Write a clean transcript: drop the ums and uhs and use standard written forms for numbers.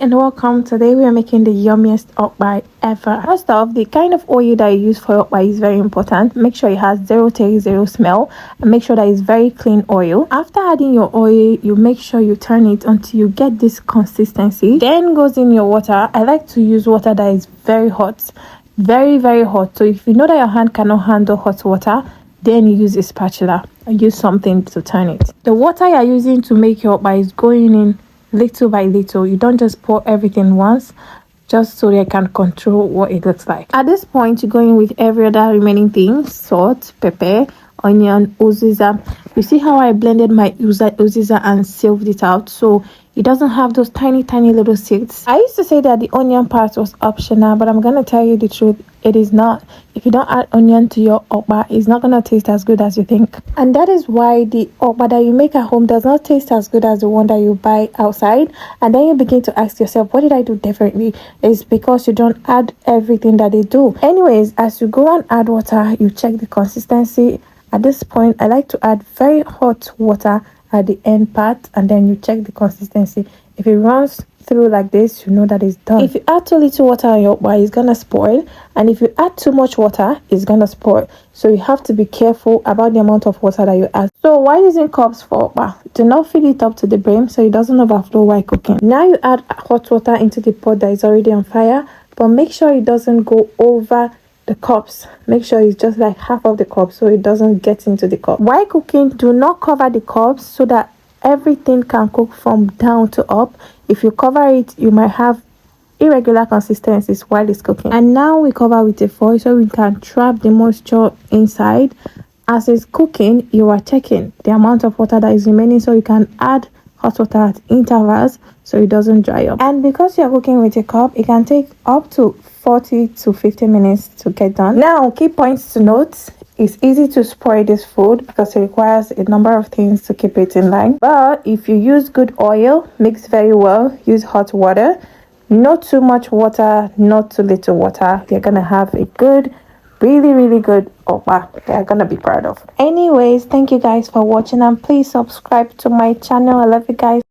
and welcome. Today we are making the yummiest okpa ever. First off, the kind of oil that you use for okpa is very important. Make sure it has zero taste, zero smell, and make sure that it's very clean oil. After adding your oil, you make sure you turn it until you get this consistency. Then goes in your water. I like to use water that is very hot, very hot. So if you know that your hand cannot handle hot water, then you use a spatula and use something to turn it. The water you're using to make your okpa is going in little by little. You don't just pour everything once, just so they can control what it looks like. At this point, you go in with every other remaining thing: salt, pepper, onion, uziza. You see how I blended my uziza and sieved it out, so it doesn't have those tiny little seeds. I used to say that the onion part was optional, but I'm gonna tell you the truth, it is not. If you don't add onion to your okpa, it's not gonna taste as good as you think. And that is why the okpa that you make at home does not taste as good as the one that you buy outside. And then you begin to ask yourself, what did I do differently? It's because you don't add everything that they do. Anyways, as you go and add water, you check the consistency. At this point, I like to add very hot water at the end part, and then you check the consistency. If it runs through like this, you know that it's done. If you add too little water on your okpa, it's gonna spoil, and if you add too much water, it's gonna spoil. So you have to be careful about the amount of water that you add. So while using cups for okpa, do not fill it up to the brim so it doesn't overflow while cooking. Now you add hot water into the pot that is already on fire, but make sure it doesn't go over the cups. Make sure it's just like half of the cup so it doesn't get into the cup. While cooking, do not cover the cups so that everything can cook from down to up. If you cover it, you might have irregular consistencies while it's cooking. And now we cover with a foil so we can trap the moisture inside. As it's cooking, you are checking the amount of water that is remaining, so you can add hot water at intervals so it doesn't dry up. And because you're cooking with a cup, it can take up to 40 to 50 minutes to get done. Now, key points to note: it's easy to spoil this food because it requires a number of things to keep it in line. But if you use good oil, mix very well, use hot water, not too much water, not too little water, you're gonna have a good, really good okpa they're gonna be proud of. Anyways, thank you guys for watching, and please subscribe to my channel. I love you guys.